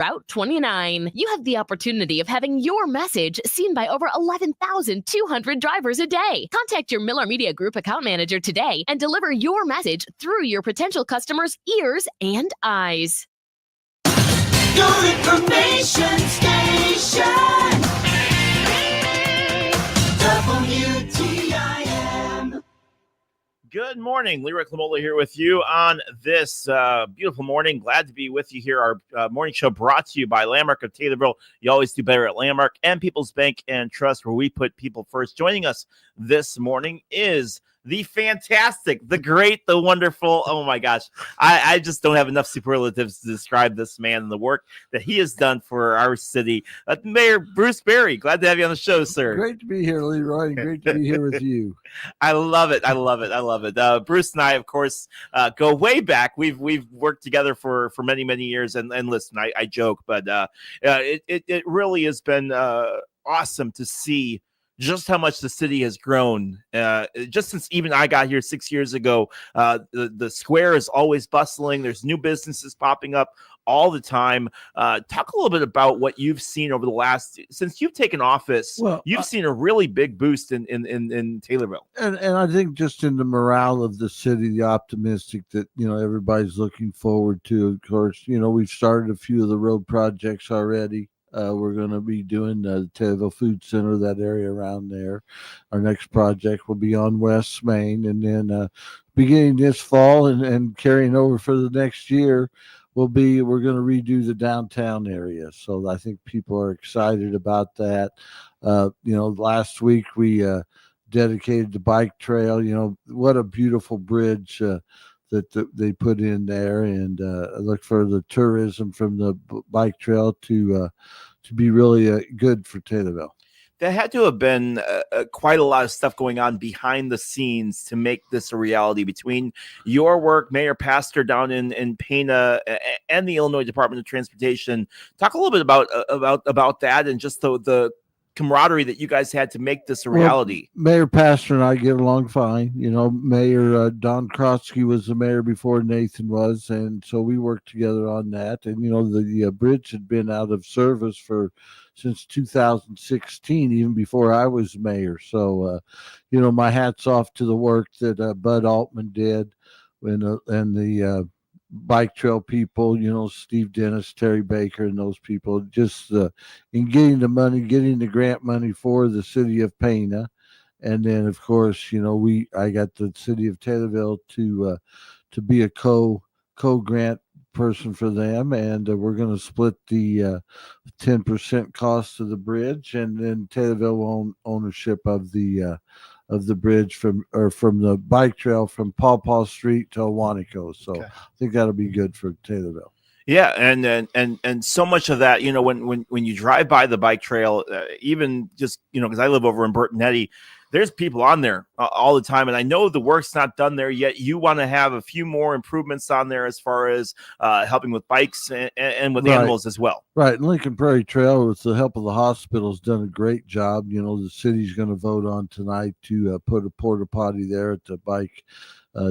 Route 29. You have the opportunity of having your message seen by over 11,200 drivers a day. Contact your Miller Media Group account manager today and deliver your message through your potential customers' ears and eyes. Your information station, WTIM. Good morning. Leroy Clamola here with you on this beautiful morning. Glad to be with you here. Our morning show brought to you by Landmark of Taylorville. You always do better at Landmark and People's Bank and Trust, where we put people first. Joining us this morning is the fantastic, the great, the wonderful. Oh my gosh. I just don't have enough superlatives to describe this man and the work that he has done for our city. Mayor Bruce Berry, glad to have you on the show, sir. Great to be here, Leroy, and great to be here with you. I love it. I love it. I love it. Bruce and I, of course, go way back. We've worked together for many, many years. And listen, I joke, but it really has been awesome to see just how much the city has grown. Just since even I got here 6 years ago, the square is always bustling. There's new businesses popping up all the time. Talk a little bit about what you've seen over the last, since you've taken office. Well, you've seen a really big boost in Taylorville. And I think just in the morale of the city, the optimistic that, everybody's looking forward to. Of course, we've started a few of the road projects already. We're going to be doing the Taylorville Food Center, that area around there. Our next project will be on West Main. And then beginning this fall and carrying over for the next year, we're going to redo the downtown area. So I think people are excited about that. Last week we dedicated the bike trail. What a beautiful bridge that they put in there, and I look for the tourism from the bike trail to be really good for Taylorville. There had to have been quite a lot of stuff going on behind the scenes to make this a reality between your work, Mayor Pastor down in Pana, and the Illinois Department of Transportation. Talk a little bit about that and just the camaraderie that you guys had to make this a reality. Well, Mayor Pastor and I get along fine. Mayor Don Krotsky was the mayor before Nathan was, and so we worked together on that. And the bridge had been out of service since 2016, even before I was mayor. So my hat's off to the work that Bud Altman did and the bike trail people, Steve Dennis, Terry Baker, and those people, just in getting the grant money for the city of Pana. And then, of course, I got the city of Taylorville to be a co-grant person for them, and we're going to split the 10% cost of the bridge, and then Taylorville own ownership of the bridge from the bike trail from Paw Paw Street to Awanico. So okay. I think that'll be good for Taylorville. Yeah, and so much of that, when you drive by the bike trail, even just because I live over in Burton-Eddy, there's people on there all the time, and I know the work's not done there yet. You want to have a few more improvements on there as far as helping with bikes and with animals as well. Right, and Lincoln Prairie Trail, with the help of the hospital, has done a great job. The city's going to vote on tonight to put a porta potty there at the bike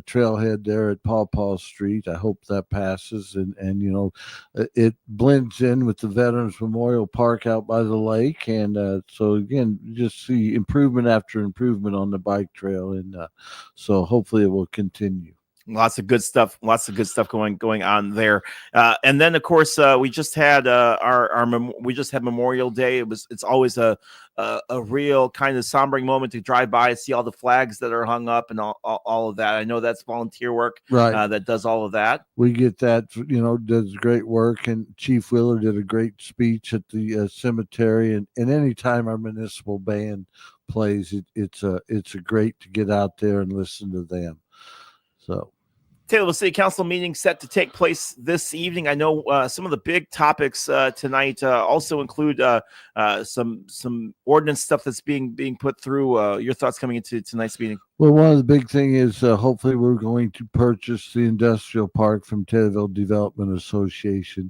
trailhead there at Paw Paw Street. I hope that passes, and it blends in with the Veterans Memorial Park out by the lake, and so again, just see improvement after improvement on the bike trail, and so hopefully it will continue. Lots of good stuff going on there, and then of course we just had Memorial Day. It's always a real kind of sombering moment to drive by and see all the flags that are hung up and all of that. I know that's volunteer work, right? That does all of that. We get that, does great work, and Chief Wheeler did a great speech at the cemetery, and anytime our municipal band plays, it's a great to get out there and listen to them. So. Taylorville City Council meeting set to take place this evening. I know some of the big topics tonight also include some ordinance stuff that's being put through. Your thoughts coming into tonight's meeting? Well, one of the big things is hopefully we're going to purchase the industrial park from Taylorville Development Association.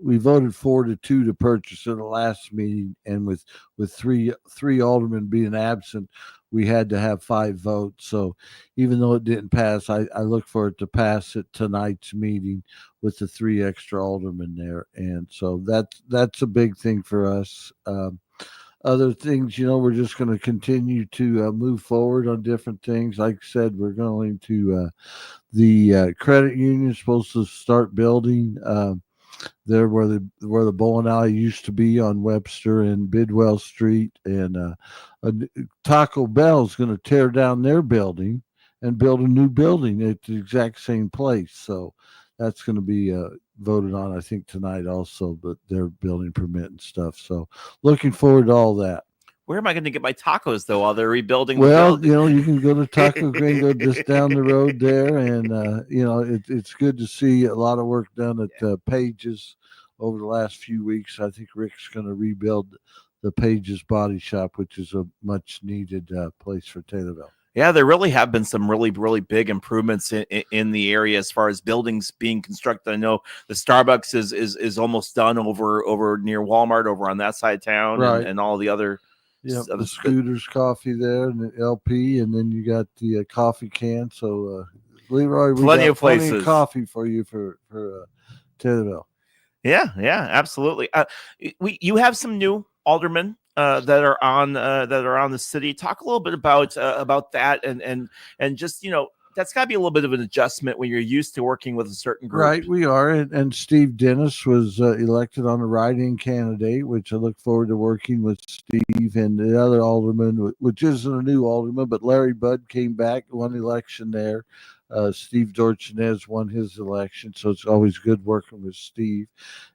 We voted 4-2 to purchase in the last meeting, and with three aldermen being absent, we had to have 5 votes. So even though it didn't pass, I look for it to pass at tonight's meeting with the 3 extra aldermen there. And so that's a big thing for us. Other things, we're just going to continue to move forward on different things. Like I said, we're going to the credit union is supposed to start building there where the bowling alley used to be on Webster and Bidwell Street, and Taco Bell is going to tear down their building and build a new building at the exact same place. So that's going to be voted on, I think, tonight also, but their building permit and stuff. So looking forward to all that. Where am I going to get my tacos, though, while they're rebuilding the Well, building? you can go to Taco Gringo just down the road there, and it's good to see a lot of work done at Pages over the last few weeks. I think Rick's going to rebuild the Pages Body Shop, which is a much needed place for Taylorville. Yeah, there really have been some really, really big improvements in the area as far as buildings being constructed. I know the Starbucks is almost done over near Walmart over on that side of town, right, and all the other. Yeah, the Scooters Coffee there, and the LP, and then you got the coffee can. So, Leroy, we plenty got of places. Plenty of coffee for you for Taylorville. Yeah, absolutely. You have some new aldermen that are on the city. Talk a little bit about that, and just that's got to be a little bit of an adjustment when you're used to working with a certain group. Right, we are. And Steve Dennis was elected on a write-in candidate, which I look forward to working with Steve and the other alderman, which isn't a new alderman, but Larry Budd came back, won election there. Steve Dorchinez won his election, so it's always good working with Steve.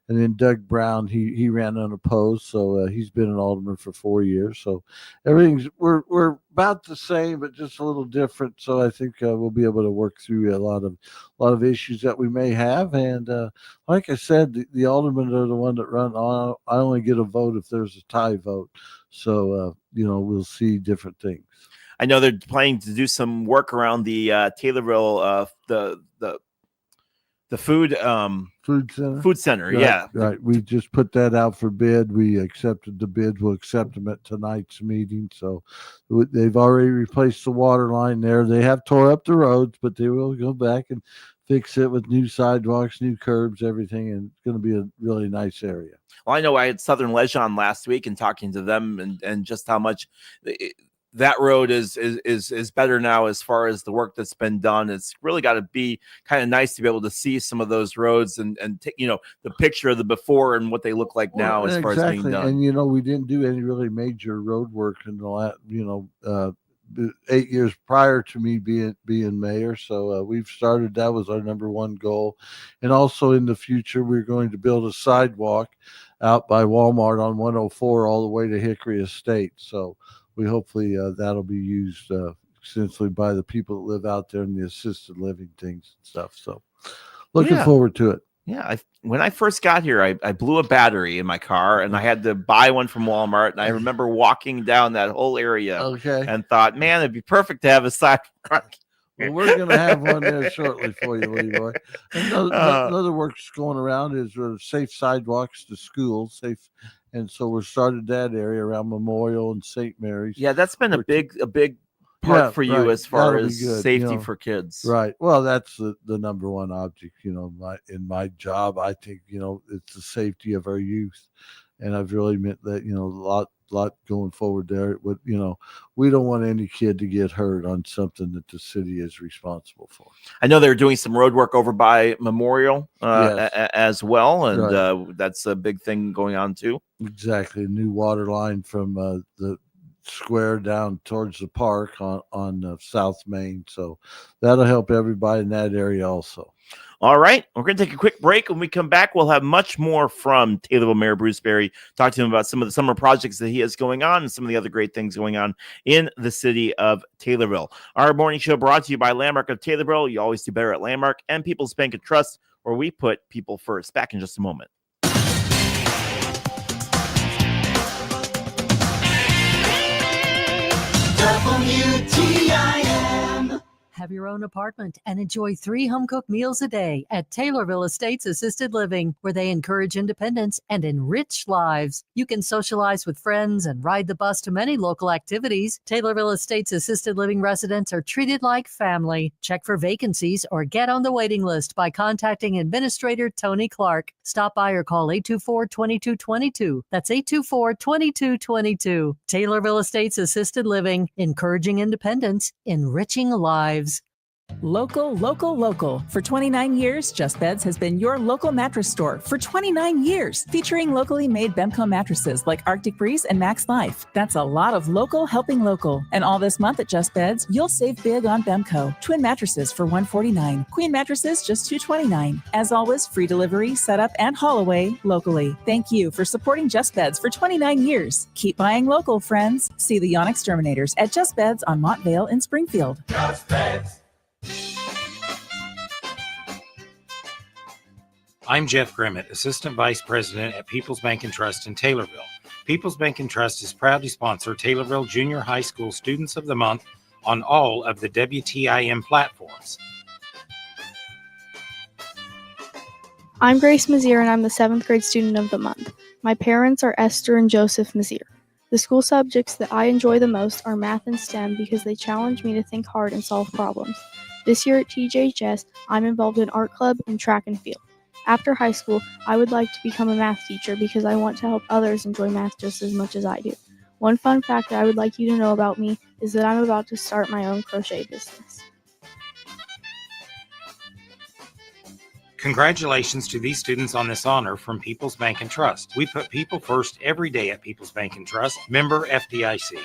And then Doug Brown, he ran unopposed, so he's been an alderman for 4 years. So we're about the same, but just a little different. So I think we'll be able to work through a lot of issues that we may have. And like I said, the aldermen are the one that run. I only get a vote if there's a tie vote. So we'll see different things. I know they're planning to do some work around the Taylorville, the food center. Food center, right, yeah. Right. We just put that out for bid. We accepted the bid. We'll accept them at tonight's meeting. So they've already replaced the water line there. They have tore up the roads, but they will go back and fix it with new sidewalks, new curbs, everything, and it's going to be a really nice area. Well, I know I had Southern Leisure on last week and talking to them and just how much that road is better now as far as the work that's been done. It's really got to be kind of nice to be able to see some of those roads and the picture of the before and what they look like now as far as being done. And we didn't do any really major road work in the last 8 years prior to me being mayor. So we've started. That was our number one goal. And also in the future, we're going to build a sidewalk out by Walmart on 104 all the way to Hickory Estate. So we hopefully that'll be used extensively by the people that live out there in the assisted living things and stuff. So looking forward to it. Yeah. When I first got here, I blew a battery in my car and I had to buy one from Walmart. And I remember walking down that whole area and thought, man, it'd be perfect to have a sidewalk. Well, we're going to have one there shortly for you, Leroy. Another work's going around is safe sidewalks to schools, and so we're started that area around Memorial and St. Mary's. Yeah, that's been a big part for you as far as safety for kids. Right. Well, that's the number one object, in my job. I think, it's the safety of our youth. And I've really meant that, a lot going forward there. We don't want any kid to get hurt on something that the city is responsible for. I know they're doing some road work over by Memorial as well, and that's a big thing going on too. Exactly, a new water line from the square down towards the park on South Main, so that'll help everybody in that area also. All right, we're going to take a quick break. When we come back, we'll have much more from Taylorville Mayor Bruce Berry. Talk to him about some of the summer projects that he has going on and some of the other great things going on in the city of Taylorville. Our morning show brought to you by Landmark of Taylorville. You always do better at Landmark and People's Bank and Trust, where we put people first. Back in just a moment. WTIM. Have your own apartment and enjoy 3 home-cooked meals a day at Taylorville Estates Assisted Living, where they encourage independence and enrich lives. You can socialize with friends and ride the bus to many local activities. Taylorville Estates Assisted Living residents are treated like family. Check for vacancies or get on the waiting list by contacting Administrator Tony Clark. Stop by or call 824-2222. That's 824-2222. Taylorville Estates Assisted Living, encouraging independence, enriching lives. Local, local, local. For 29 years, Just Beds has been your local mattress store. For 29 years, featuring locally made Bemco mattresses like Arctic Breeze and Max Life. That's a lot of local helping local. And all this month at Just Beds, you'll save big on Bemco. Twin mattresses for $149. Queen mattresses just $229. As always, free delivery, setup, and haul away locally. Thank you for supporting Just Beds for 29 years. Keep buying local, friends. See the Yawn Exterminators at Just Beds on Montvale in Springfield. Just Beds. I'm Jeff Grimmett, Assistant Vice President at People's Bank and Trust in Taylorville. People's Bank and Trust is proud to sponsor Taylorville Junior High School Students of the Month on all of the WTIM platforms. I'm Grace Mazier, and I'm the 7th grade student of the month. My parents are Esther and Joseph Mazier. The school subjects that I enjoy the most are math and STEM because they challenge me to think hard and solve problems. This year at TJHS, I'm involved in art club and track and field. After high school, I would like to become a math teacher because I want to help others enjoy math just as much as I do. One fun fact that I would like you to know about me is that I'm about to start my own crochet business. Congratulations to these students on this honor from People's Bank and Trust. We put people first every day at People's Bank and Trust. Member FDIC.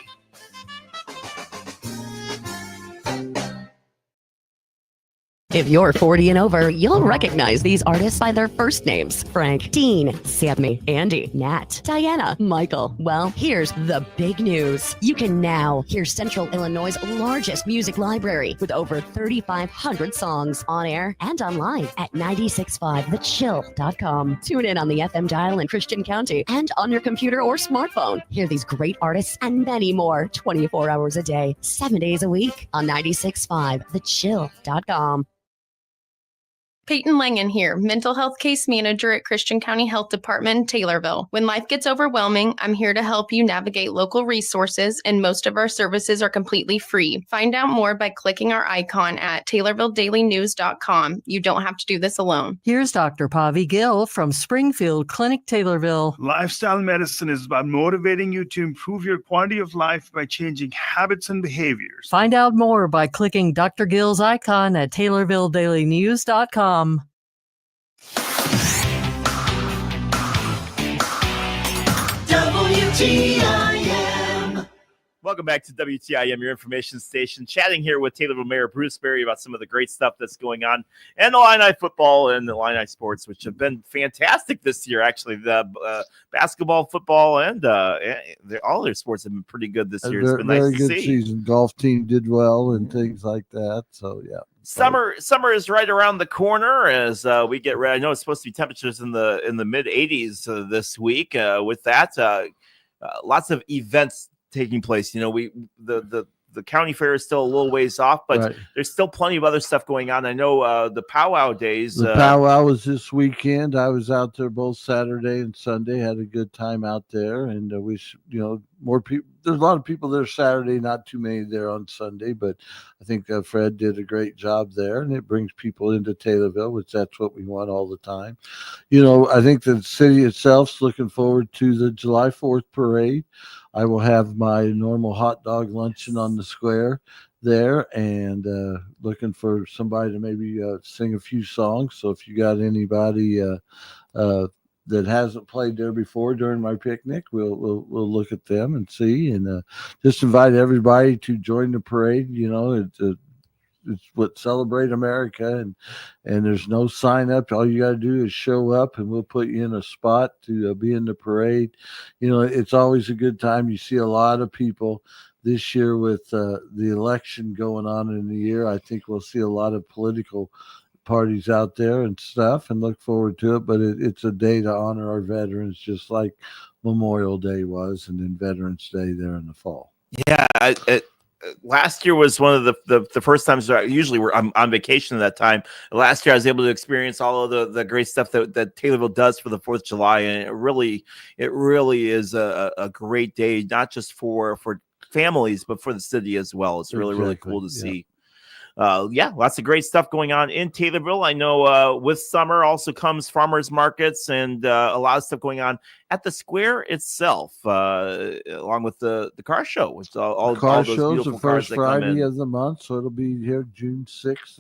If you're 40 and over, you'll recognize these artists by their first names. Frank, Dean, Sammy, Andy, Nat, Diana, Michael. Well, here's the big news. You can now hear Central Illinois' largest music library with over 3,500 songs on air and online at 965thechill.com. Tune in on the FM dial in Christian County and on your computer or smartphone. Hear these great artists and many more 24 hours a day, 7 days a week on 965thechill.com. Peyton Langen here, Mental Health Case Manager at Christian County Health Department in Taylorville. When life gets overwhelming, I'm here to help you navigate local resources, and most of our services are completely free. Find out more by clicking our icon at TaylorvilleDailyNews.com. You don't have to do this alone. Here's Dr. Pavi Gill from Springfield Clinic, Taylorville. Lifestyle medicine is about motivating you to improve your quality of life by changing habits and behaviors. Find out more by clicking Dr. Gill's icon at TaylorvilleDailyNews.com. WTIM. Welcome back to WTIM, your information station. Chatting here with Taylorville Mayor Bruce Berry about some of the great stuff that's going on in the Illini football and the Illini sports, which have been fantastic this year. Actually, the basketball, football, and all their sports have been pretty good this year. It's been nice to see. Very good season. Golf team did well and things like that. So yeah. Summer is right around the corner as we get ready. I know it's supposed to be temperatures in the mid 80s this week. With that, lots of events taking place. You know, the county fair is still a little ways off, but right. There's still plenty of other stuff going on. I know the powwow days. The powwow was this weekend. I was out there both Saturday and Sunday. Had a good time out there, and more people. There's a lot of people there Saturday, not too many there on Sunday, but I think Fred did a great job there, and it brings people into Taylorville, which that's what we want all the time. I think the city itself's looking forward to the July 4th parade. I will have my normal hot dog luncheon on the square there, and looking for somebody to maybe sing a few songs. So if you got anybody that hasn't played there before during my picnic, we'll look at them and see, and just invite everybody to join the parade. It's what Celebrate America, and there's no sign up. All you got to do is show up, and we'll put you in a spot to be in the parade. It's always a good time. You see a lot of people this year with the election going on in the year. I think we'll see a lot of political parties out there and stuff, and look forward to it. But it's a day to honor our veterans, just like Memorial Day was, and then Veterans Day there in the fall. Yeah, last year was one of the first times. Usually I'm on vacation at that time. Last year I was able to experience all of the great stuff that Taylorville does for the 4th of July, and it really is a great day, not just for families but for the city as well. It's really cool to see. Lots of great stuff going on in Taylorville. I know with summer also comes farmers markets and a lot of stuff going on at the square itself, along with the car show, which all those beautiful the cars first that come Friday in. of the month, so it'll be here June 6th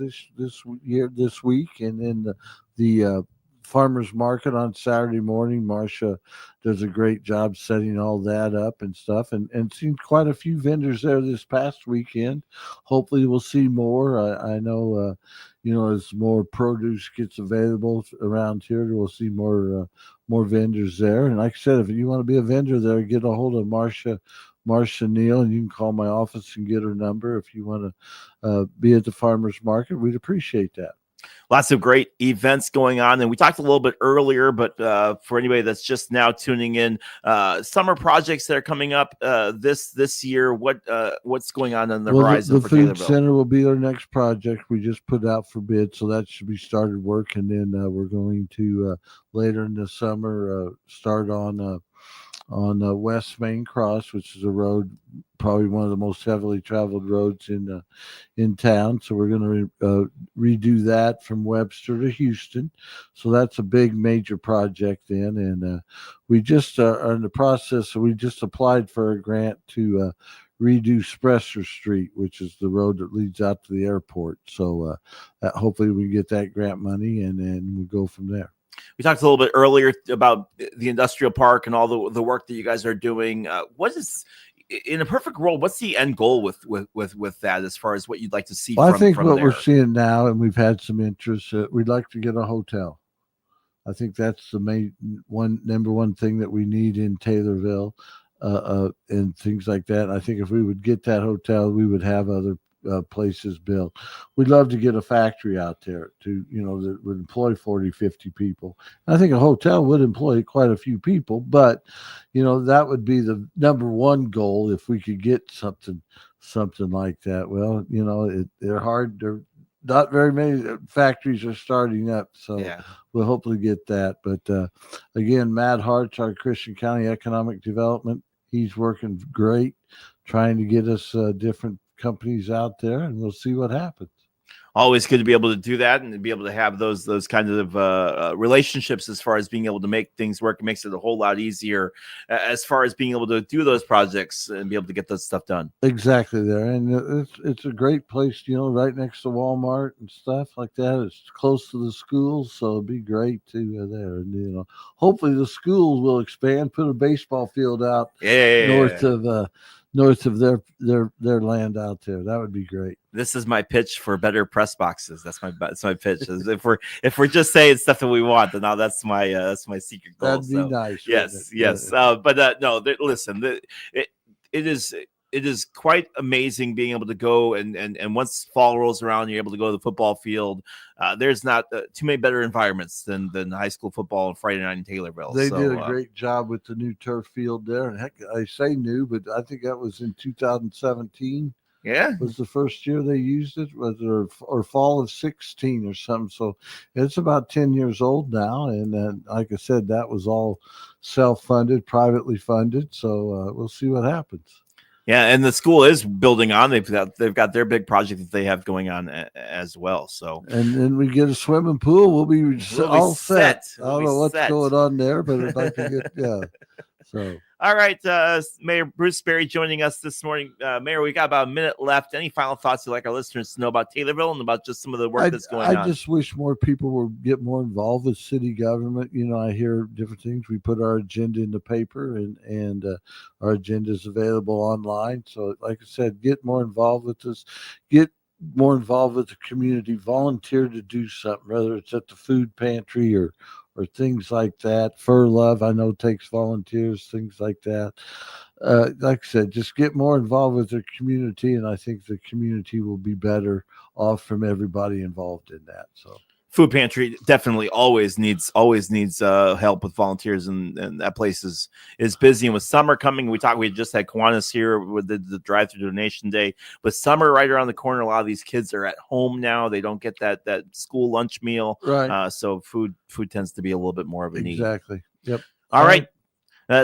this week, and then the farmers market on Saturday morning. Marcia does a great job setting all that up and stuff, and seen quite a few vendors there this past weekend. Hopefully we'll see more. I know as more produce gets available around here, we'll see more vendors there. And like I said, if you want to be a vendor there, get a hold of Marcia Neal, and you can call my office and get her number if you want to be at the farmers market. We'd appreciate that. Lots of great events going on, and we talked a little bit earlier, but for anybody that's just now tuning in, summer projects that are coming up this year. What's going on the horizon for Food Taylorville? Center will be our next project. We just put out for bid, so that should be started work, and then we're going to later in the summer start on West Main Cross, which is a road, probably one of the most heavily traveled roads in town. So we're going to redo that from Webster to Houston. So that's a big major project then. And we just are in the process. So we just applied for a grant to redo Spresser Street, which is the road that leads out to the airport. So hopefully we get that grant money, and then we'll go from there. We talked a little bit earlier about the industrial park and all the work that you guys are doing. What is, in a perfect world, what's the end goal with that, as far as what you'd like to see? Well, I think from what there? we're seeing now, and we've had some interest, we'd like to get a hotel. I think that's the number one thing that we need in Taylorville, and things like that. I think if we would get that hotel, we would have other places built. We'd love to get a factory out there that would employ 40, 50 people. I think a hotel would employ quite a few people, but that would be the number one goal if we could get something like that. Well, they're hard. They're not very many factories are starting up, so we'll hopefully get that. But again, Matt Hart's our Christian County Economic Development. He's working great, trying to get us different companies out there, and we'll see what happens. Always good to be able to do that and to be able to have those kinds of relationships, as far as being able to make things work. It makes it a whole lot easier as far as being able to do those projects and be able to get that stuff done. Exactly there. And it's a great place, right next to Walmart and stuff like that. It's close to the schools, so it'd be great to there. And hopefully the schools will expand, put a baseball field out north of their land out there. That would be great. This is my pitch for better press boxes. That's my pitch. if we're just saying stuff that we want, then now that's my secret goal. That'd be nice. Yes. Listen, it is quite amazing being able to go and once fall rolls around, you're able to go to the football field. There's not too many better environments than high school football on Friday night in Taylorville. They did a great job with the new turf field there. And heck, I say new, but I think that was in 2017. Yeah, was the first year they used it, or fall of 16 or something. So it's about 10 years old now, and like I said, that was all self-funded, privately funded. So we'll see what happens. Yeah, and the school is building on. They've got their big project that they have going on as well. So and then we get a swimming pool. We'll be all set. I don't know what's going on there, but I'd like to get So. All right, Mayor Bruce Berry joining us this morning. Mayor, we got about a minute left. Any final thoughts you'd like our listeners to know about Taylorville and about just some of the work that's going on? I just wish more people would get more involved with city government. I hear different things. We put our agenda in the paper, and our agenda is available online. So, like I said, get more involved with this. Get more involved with the community. Volunteer to do something, whether it's at the food pantry or things like that. Fur Love, I know, takes volunteers, things like that. Like I said, just get more involved with the community, and I think the community will be better off from everybody involved in that. So Food pantry definitely always needs help with volunteers, and that place is busy. And with summer coming, we just had Kiwanis here with the drive-through donation day. With summer right around the corner, a lot of these kids are at home now. They don't get that school lunch meal, Right? So food tends to be a little bit more of a need. Exactly. Yep. All right.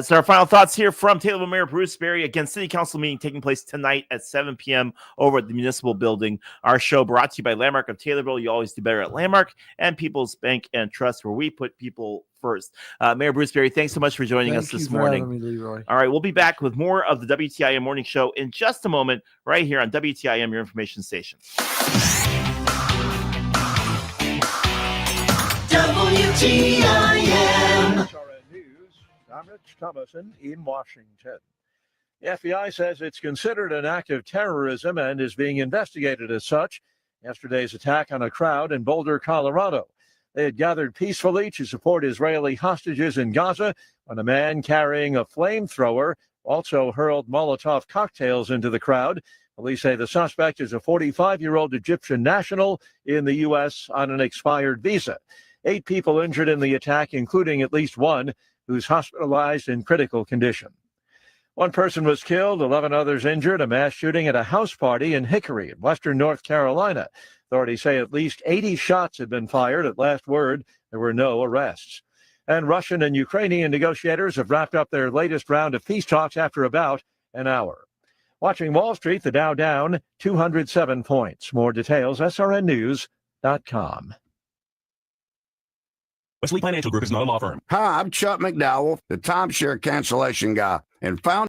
So our final thoughts here from Taylorville Mayor Bruce Berry. Again, City Council meeting taking place tonight at 7 p.m. over at the Municipal Building. Our show brought to you by Landmark of Taylorville. You always do better at Landmark and People's Bank and Trust, where we put people first. Mayor Bruce Berry, thanks so much for joining us this morning. Thank you for having me, Leroy. All right, we'll be back with more of the WTIM Morning Show in just a moment, right here on WTIM, your information station. WTIM. I'm Rich Thomason in Washington. The FBI says it's considered an act of terrorism and is being investigated as such. Yesterday's attack on a crowd in Boulder, Colorado. They had gathered peacefully to support Israeli hostages in Gaza when a man carrying a flamethrower also hurled Molotov cocktails into the crowd. Police say the suspect is a 45-year-old Egyptian national in the U.S. on an expired visa. 8 people injured in the attack, including at least one who's hospitalized in critical condition. 1 person was killed, 11 others injured, a mass shooting at a house party in Hickory in western North Carolina. Authorities say at least 80 shots have been fired. At last word, there were no arrests. And Russian and Ukrainian negotiators have wrapped up their latest round of peace talks after about an hour. Watching Wall Street, the Dow down 207 points. More details, srnnews.com. Wesley Financial Group is not a law firm. Hi, I'm Chuck McDowell, the timeshare cancellation guy, and found